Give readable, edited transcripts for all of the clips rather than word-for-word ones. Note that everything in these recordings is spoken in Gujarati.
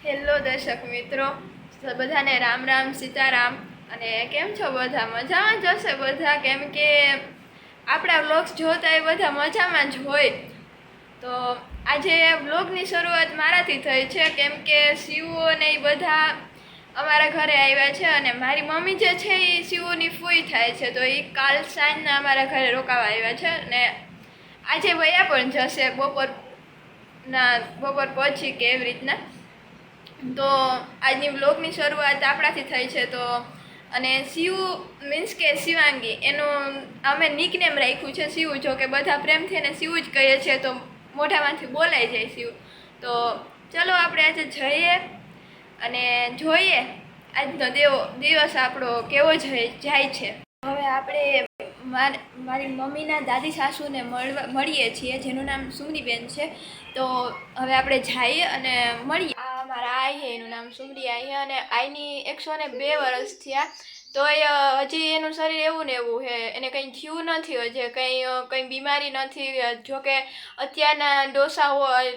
હેલો દર્શક મિત્રો, બધાને રામ રામ સીતારામ. અને કેમ છો બધા? મજામાં જ હશે બધા, કેમ કે આપણા વ્લોગ્સ જોતા એ બધા મજામાં જ હોય. તો આજે વ્લોગની શરૂઆત મારાથી થઈ છે, કેમ કે શિવો ને એ બધા અમારા ઘરે આવ્યા છે. અને મારી મમ્મી જે છે એ શિવોની ફૂઈ થાય છે, તો એ કાલ સાંજના અમારા ઘરે રોકાવા આવ્યા છે. અને આજે વયા પણ જશે બપોર પછી કે એવી રીતના. તો આજની વ્લોગની શરૂઆત આપણાથી થઈ છે. તો અને શિવ મીન્સ કે શિવાંગી એનું અમે નિકનેમ રાખ્યું છે શિવ. જો કે બધા પ્રેમથી એને શિવ જ કહીએ છીએ, તો મોઢામાંથી બોલાઈ જાય શિવ. તો ચલો આપણે આજે જઈએ અને જોઈએ આજનો દિવસ આપણો કેવો જાય છે. હવે આપણે મારી મમ્મીના દાદી સાસુને મળીએ છીએ, જેનું નામ સુમરીબેન છે. તો હવે આપણે જઈએ અને મળીએ. આ મારા આઈ છે, એનું નામ સુમરી આઈ છે. અને આઈની 102 વર્ષ થયા, તો હજી એનું શરીર એવું ને એવું છે, એને કંઈ થયું નથી. હજી કંઈ બીમારી નથી. જોકે અત્યારના ડોસા હોય,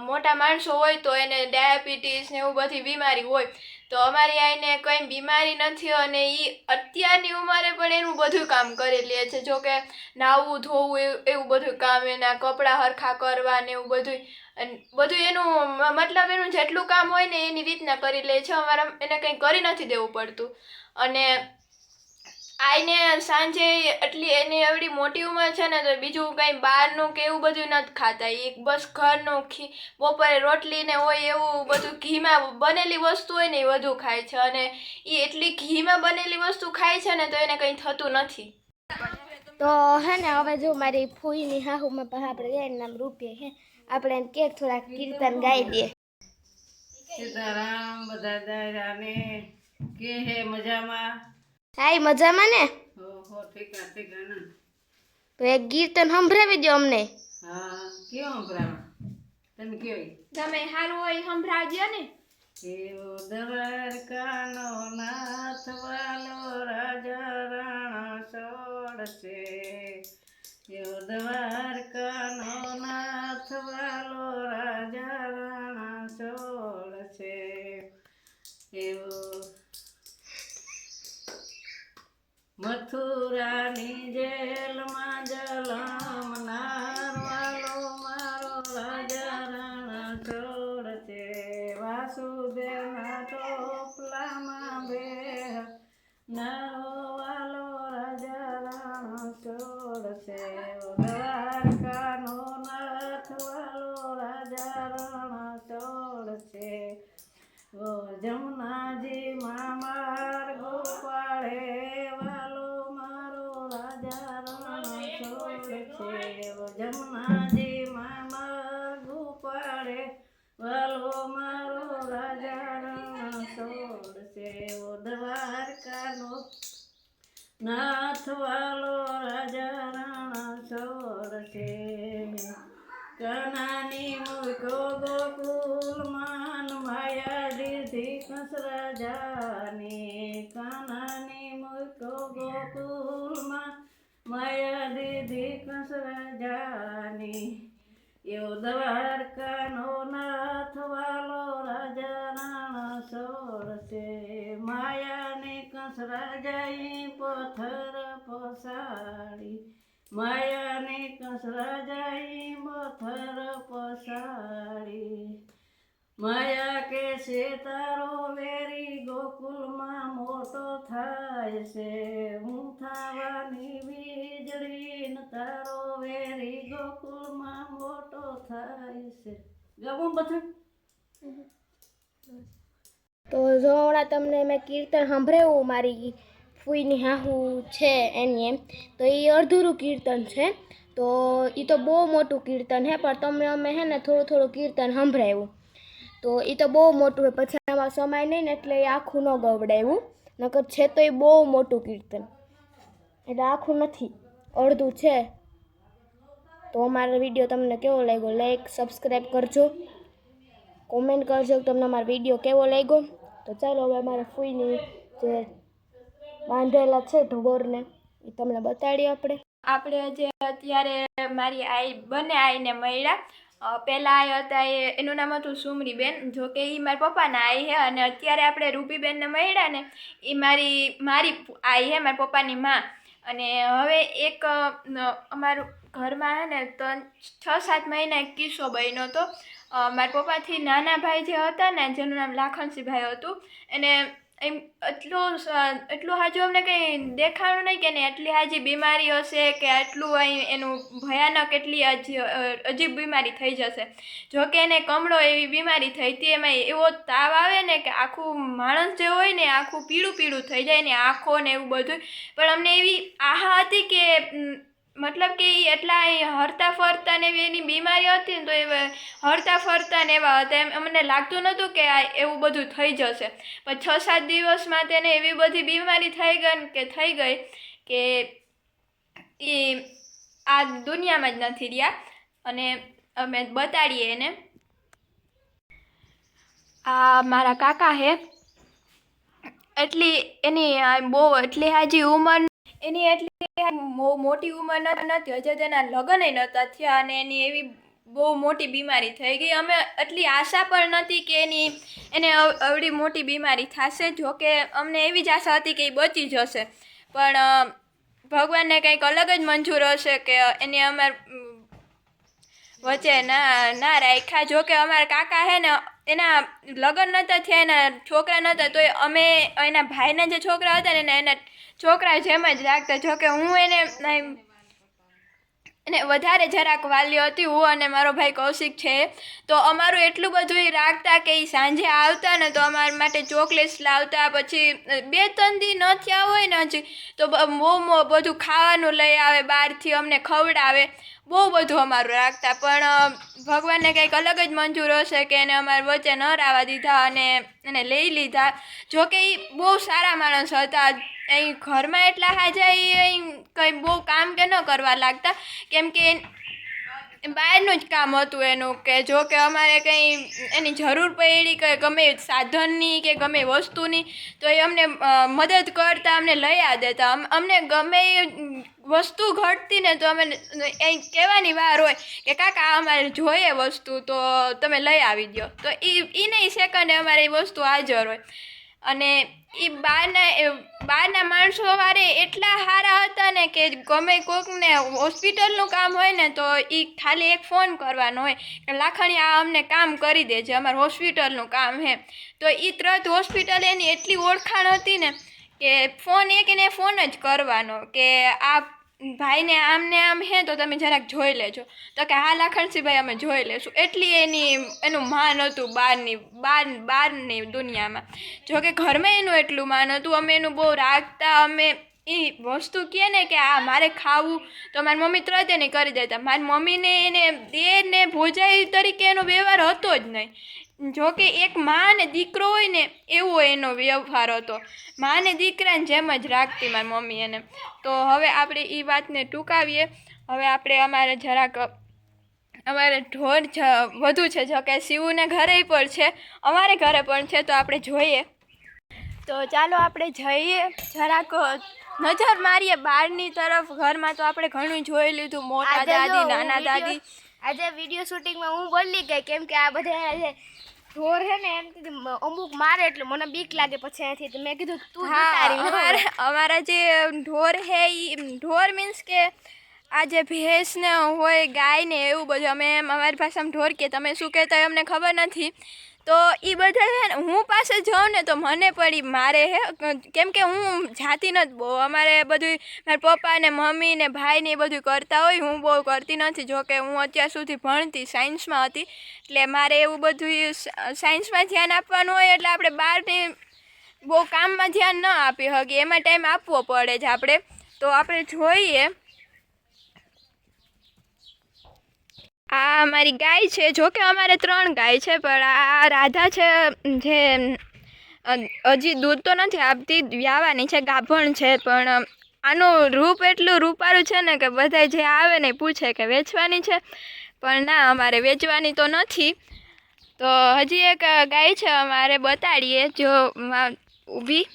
મોટા માણસો હોય તો એને ડાયાબિટીસ ને એવું બધી બીમારી હોય. તો અમારી આઈને કંઈ બીમારી નથી, અને એ અત્યારની ઉંમરે પણ એનું બધું કામ કરી લે છે. જોકે નાહવું ધોવું એવું બધું કામ, એના કપડાં હરખા કરવા ને એવું બધું એનું મતલબ એનું જેટલું કામ હોય ને એની રીતના કરી લે છે. અમારા એને કંઈ કરી નથી દેવું પડતું. અને આઈને સાંજે એટલી એની એવડી મોટી ઉંમર છે ને, તો બીજું કંઈ બહારનું કે એવું બધું નથી ખાતા. એ બસ ઘરનું બપોરે રોટલી ને હોય એવું બધું ઘીમાં બનેલી વસ્તુ હોય ને એ બધું ખાય છે. અને એ એટલી ઘીમાં બનેલી વસ્તુ ખાય છે ને, તો એને કંઈ થતું નથી. તો હે ને હવે જો મારી ફૂઈની હાહુમાં પાસે આપણે ગયા નામ રૂપિયા હે, આપણે એમ કે થોડા કીર્તન ગાઈ દઈએ. સીતારામ બધા દાયરાને કે હે મજામાં? હાય મજામાં ને? હો ઠીક ને. તો એક કીર્તન સંભળાવી દો અમને. હા, કયો સંભળાવા? તમે કયો? તમે સારું હોય સંભળાવજો ને. એવો દ્વારકાનો નાથ વાલો રાજા રાણા સોળ છે. એવો દ્વારકાનો નાથ વાલો રાજા રાણા સોળ છે. એવો મથુરાની જેલમાં જલમનાર વાલો મારો રાજા રાણા સોળ છે. વાસુદેવના ટોપલામાં બેહનારો વાલો રાજા રાણા સોળ છે. દ્વારકાનો નાથ વાલો રાજા રાણા સોળ છે. જમનાજી મામાર ગોપાળે વાલો મારો રાજા રાણા સોળ છે. જમનાજી મામાર ગોપાળે વાલો મારો રાજા રાણા સોળ છે. દ્વારકાનો નાથ વાલો રાજા રાણા સોળ છે. કાનાની મૂકો ગોકુલ માન માયા દીધી કંસ રાજાની. કાનાની મૂકો ગોકુલ માં માયા દીધી કંસ રાજાની. એવો દ્વારકાનો નાથ વાલો રાજા રાણા સોળ છે. માયાને કંસ રાજાએ પથ્થર પસાડી. માયાને કંસ રાજાએ પથ્થર પસાડી. માયા કે છે તારો વેરી ગોકુલમાં મોટો થાય છે. હું થવાની વીજળી ને તારો વેરી ગોકુલમાં મોટો થાય છે. ગમું બધું? તો જો હમણાં તમને મેં કીર્તન સંભળાવ્યું મારી ફૂઈની હાહુ છે એની એમ, તો એ અડધુરું કીર્તન છે. તો એ તો બહુ મોટું કીર્તન છે, પણ તમને અમે હે ને થોડું કીર્તન સંભળાવ્યું. તો એ તો બહુ મોટું છે, પછી આમાં સમય નહીં ને એટલે એ આખું ન ગવડાવ્યું. નકર છે તો એ બહુ મોટું કીર્તન, એટલે આખું નથી, અડધું છે. તો અમારો વિડીયો તમને કેવો લાગ્યો? લાઈક સબસ્ક્રાઈબ કરજો, કોમેન્ટ કરજો કે તમને અમારો વિડીયો કેવો લાગ્યો. તો ચાલો હવે અમારા ફૂઈની જે બાંધેલા છે ઢોરને એ તમને બતાડીએ. આપણે જે અત્યારે મારી આઈ બંને આઈને મળ્યા, પહેલાં આઈ હતા એનું નામ હતું સુમરીબેન. જો કે એ મારા પપ્પાના આઈ હે, અને અત્યારે આપણે રૂબીબેનને મળ્યા ને એ મારી આઈ હે, મારા પપ્પાની માં. અને હવે એક અમારું ઘરમાં હે ને 6-7 મહિના એક કિસ્સો બન્યો હતો. મારા પપ્પાથી નાના ભાઈ જે હતા ને, જેનું નામ લાખનસિંહભાઈ હતું, એને એમ એટલું હાજુ અમને કંઈ દેખાણું નહીં કે ને એટલી હાજી બીમારી હશે કે એટલું અહીં એનું ભયાનક એટલી અજીબ બીમારી થઈ જશે. જો કે એને કમળો એવી બીમારી થઈ હતી. એમાં એવો તાવ આવે ને કે આખું માણસ જે હોય ને આખું પીળું પીળું થઈ જાય ને, આંખો ને એવું બધું. પણ અમને એવી આહા હતી કે મતલબ કે એ એટલા હરતા ફરતા ને એવી એની બીમારી હતી ને, તો એ હરતા ફરતા ને એવા હતા. એમ અમને લાગતું નહોતું કે આ એવું બધું થઈ જશે. પણ 6-7 દિવસમાં તેને એવી બધી બીમારી થઈ ગઈ કે એ આ દુનિયામાં જ નથી રહ્યા. અને અમે બતાડીએ એને. આ મારા કાકા હે, એટલી એની બહુ એટલી હાજી ઉંમર એની એટલી મોટી ઉંમર નથી, હજે તેના લગ્ન નહોતા થયા અને એની એવી બહુ મોટી બીમારી થઈ ગઈ. અમે એટલી આશા પણ નથી કે એને એવડી મોટી બીમારી થશે. જોકે અમને એવી જ આશા હતી કે એ બચી જશે, પણ ભગવાનને કંઈક અલગ જ મંજૂર હશે કે એને અમાર વચ્ચે ના રાખ્યા. જો કે અમારા કાકા હે ને એના લગ્ન નહોતા થયા, એના છોકરા નહોતા, તોય અમે એના ભાઈના જે છોકરા હતા ને એના છોકરા જેમ જ રાખતા. જો કે હું એને વધારે જરાક વાલી હતી, હું અને મારો ભાઈ કૌશિક છે. તો અમારું એટલું બધું રાખતા કે એ સાંજે આવતા ને તો અમારા માટે ચોકલેટ્સ લાવતા. પછી 2-3 દી ન થયા હોય ને હજી તો બહુ બધું ખાવાનું લઈ આવે બહારથી, અમને ખવડાવે, બહુ બધું અમારું રાખતા. પણ ભગવાનને કંઈક અલગ જ મંજૂર હશે કે એને અમારા વચ્ચે ન રહેવા દીધા અને એને લઈ લીધા. જો કે એ બહુ સારા માણસ હતા. અહીં ઘરમાં એટલા હાજા એ અહીં કંઈ બહુ કામ કે ન કરવા લાગતા, કેમ કે બહારનું જ કામ હતું એનું. કે જો કે અમારે કંઈ એની જરૂર પડી કે ગમે સાધનની કે ગમે વસ્તુની તો એ અમને મદદ કરતા, અમને લઈ આ દેતા. અમને ગમે વસ્તુ ઘટતી ને તો અમે અહીં કહેવાની વાર હોય કે કાકા અમારે જોઈએ વસ્તુ તો તમે લઈ આવી દો, તો એ નહીં સેકન્ડે અમારે એ વસ્તુ હાજર હોય. અને એ બહારના માણસો વારે એટલા સારા હતા ને કે ગમે કોકને હોસ્પિટલનું કામ હોય ને તો એ ખાલી એક ફોન કરવાનો હોય કે લાખણી આ અમને કામ કરી દેજે, અમારે હોસ્પિટલનું કામ હે. તો એ તરત હોસ્પિટલ એની એટલી ઓળખાણ હતી ને કે ફોન જ કરવાનો કે આ ભાઈને આમને આમ હે તો તમે જરાક જોઈ લેજો. તો કે હા લાખણસિંહભાઈ અમે જોઈ લેશું. એટલી એનું માન હતું બહારની દુનિયામાં. જો કે ઘરમાં એનું એટલું માન હતું, અમે એનું બહુ રાખતા. અમે એ વસ્તુ કહે ને કે આ મારે ખાવું તો મારી મમ્મી તરત એને કરી દેતા. મારી મમ્મીને એને દેને ભોજાઈ તરીકે એનો વ્યવહાર હતો જ નહીં. જો કે એક મા ને દીકરો હોય ને એવો એનો વ્યવહાર હતો. મા ને દીકરાને જેમ જ રાખતી મારી મમ્મી એને. તો હવે આપણે એ વાતને ટૂંકાવીએ. હવે આપણે અમારે ઢોર વધુ છે. જો કે શિવને ઘરે પણ છે, અમારે ઘરે પણ છે, તો આપણે જોઈએ. તો ચાલો આપણે જઈએ, જરાક નજર મારીએ બહારની તરફ. ઘરમાં તો આપણે ઘણું જોઈ લીધું, મોટા દાદી, નાના દાદી. આજે વિડીયો શૂટિંગમાં હું બોલી ગઈ કેમ કે આ બધા ઢોર છે ને એમ અમુક મારે એટલે મને બીક લાગે પછી અહીંથી. મેં કીધું તું અમારા જે ઢોર હે એ ઢોર મીન્સ કે આ જે ભેંસ ને હોય, ગાય ને એવું બધું. અમે અમારી ભાષામાં ઢોર કે, તમે શું કહેતા હોય અમને ખબર નથી. તો એ બધા છે ને હું પાસે જાઉં ને તો મને પડી મારે હે, કેમ કે હું જાતી નથી બહુ. અમારે બધું મારા પપ્પા ને મમ્મી ને ભાઈ ને એ બધું કરતા હોય, હું બહુ કરતી નથી. જો કે હું અત્યાર સુધી ભણતી સાયન્સમાં હતી, એટલે મારે એવું બધું સાયન્સમાં ધ્યાન આપવાનું હોય એટલે આપણે બહારની બહુ કામમાં ધ્યાન ન આપી શકીએ, એમાં ટાઈમ આપવો પડે છે આપણે. તો આપણે જોઈએ. આ અમારી ગાય છે. જો કે અમારે 3 ગાય છે, પણ આ રાધા છે જે હજી દૂધ તો નથી આપતી, વ્યાવાની છે, ગાભણ છે. પણ આનું રૂપ એટલું રૂપારું છે ને કે બધા જે આવે ને પૂછે કે વેચવાની છે, પણ ના, અમારે વેચવાની તો નથી. તો હજી એક ગાય છે અમારે, બતાડીએ જો ઊભી.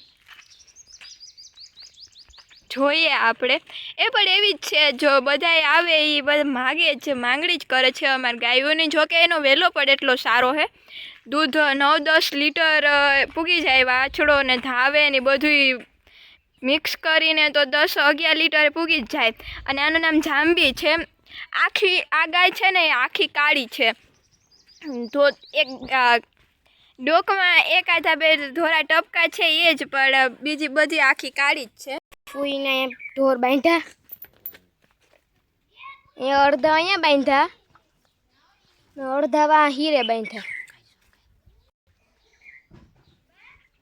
જોઈએ આપણે. એ પણ એવી જ છે, જો બધાય આવે એ બધા માગે જ છે, માંગણી જ કરે છે અમારી ગાયોની. જોકે એનો વહેલો પણ એટલો સારો છે, દૂધ 9-10 લીટર પૂગી જાય. વાછડો ને ધાવે ને બધુંય મિક્સ કરીને તો 10-11 લીટર પૂગી જ જાય. અને આનું નામ જાંબી છે. આખી આ ગાય છે ને એ આખી કાળી છે. તો એક ડોકમાં એક આધા બે ધોરા ટપકા છે એ જ, પણ બીજી બધી આખી કાળી જ છે. ફૂઈને ઢોર બાંધ્યા, એ અડધા અહીંયા બાંધ્યા, અડધા વા હીરે બાંધ્યા.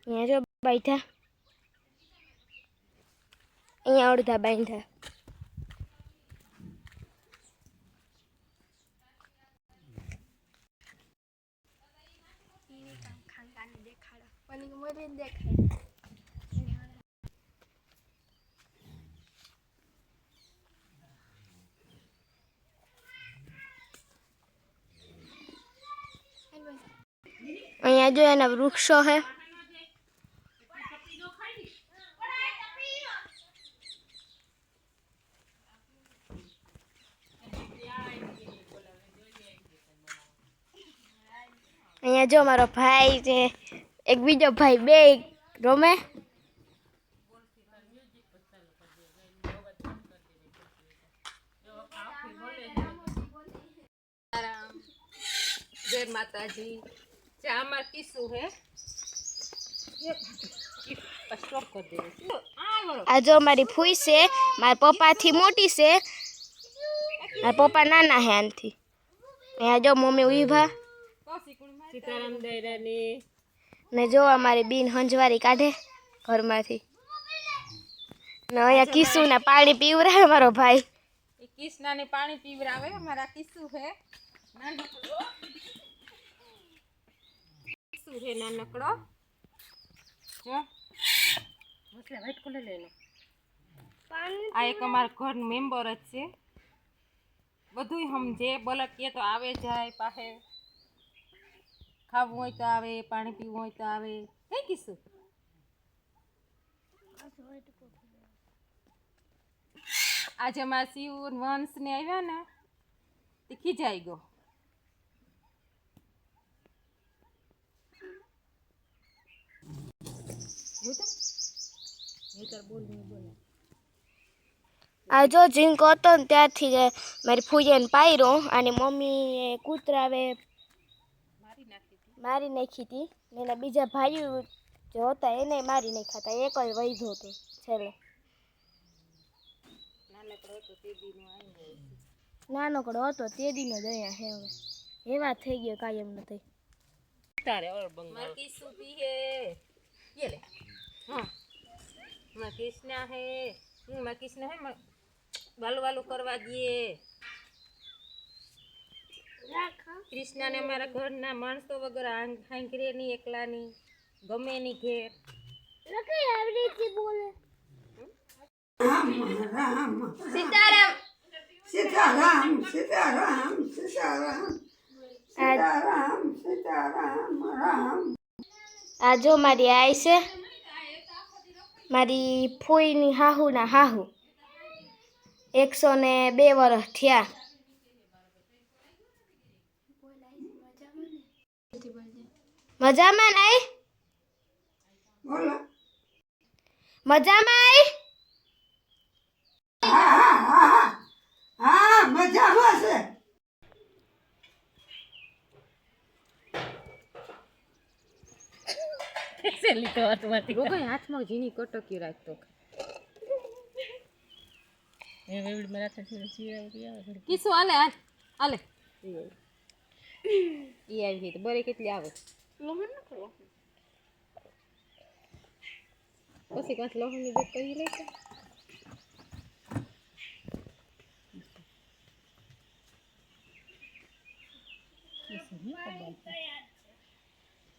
અહીંયા જો બાંધ્યા, અહીંયા અડધા બાંધ્યા. અહીંયા જો એના વૃક્ષો છે. અહીંયા જો મારો ભાઈ છે, એક બીજો ભાઈ, બે રમે. જય માતાજી. ચામાં કિસ્સું હે સ્ટોપ કરી દે. આ જો મારી ફૂઈ છે, મારા પપ્પાથી મોટી છે, મારા પપ્પા નાના છે આનથી. અહીંયા જો મમ્મી ઉભા સીતારામ દૈરાની ને જો અમારી બીન હંજવારી કાઢે ઘરમાંથી. ને અહીંયા કિસ્સુના પાણી પીવરાવે મારો ભાઈ. એ કિસનાને પાણી પીવરાવે. અમારા કિસ્સુ હે નાનકડો, કિસ્સુ હે નાનકડો. જો મસલા વાઈટ કલર લેનો. આ એક અમારા ઘરનું મેમ્બર જ છે, બધુંય સમજે. બોલકીએ તો આવે જાય પાસે, ખાવું હોય તો આવે, પાણી પીવું હોય તો આવે. કઈ કિસ્સું આજે અમારા શિવ વંશ ને આવ્યા ને તે ખીજાઈ ગયો. આ જો ઝીંકો હતો ને ત્યારથી જ મારી ફૂઈને પાયરો. અને મમ્મીએ કૂતરાવે મારી નાખી હતી. એના બીજા ભાઈઓ જે હતા એને મારી નાખ્યા હતા. એક જ વૈધો હતો છેલ્લે. નાનકડો હતો તે દીનો જ અહીંયા છે. હવે એવા થઈ ગયો કાયમ નથી. માર કિસ્સુ બી હે ये ले हाँ मार कृष्णा है मार कृष्णा है वालू वालू करवा दिए. कृष्णा ने हमारा घर ना माणसो वगैरह हांकरे नहीं एकला नहीं गमे नहीं घेर સીતારામ. સીતારામ સીતારામ સીતારામ સીતારામ સીતારામ રામ. આ જો મારી આઈ છે, મારી ફૂઈની હાહુના હાહુ. 102 વર્ષ થયા. મજામાં નહીં? બોલો. મજામાં આઈ? હા હા હા હા મજામાં છે. कैसे लिखो ऑटोमेटिक वो कोई हाथ में जीनी कटकी રાખતો એ વેવડ મારા થશે ચીરા કિસો આલે આલે ઈ આવી તો બરે કેટલી આવે લોહન ન કરો પછી કાચ લોહન ની બેક કરી લે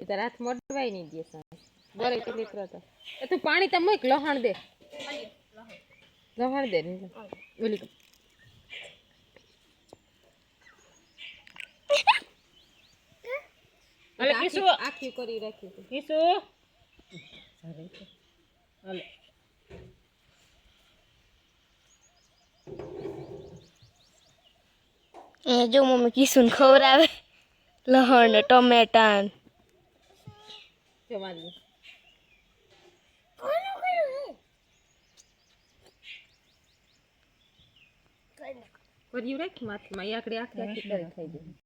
એ તારા હાથ મોડવાઈ નહીં દે સાહેબ બરે કેટલી ત્રતા એ તું પાણી તમ એક લહણ દે ઓલી અલે કિસુ આખી કરી રાખી કિસુ અરે અલે એ જો મમ્મી કિશુન ખવડાવે લહણ ને ટમેટા ને. જવાનું કર્યું રાખ માથમાં એ આકડી આખી આખી કરી ખાઈ દે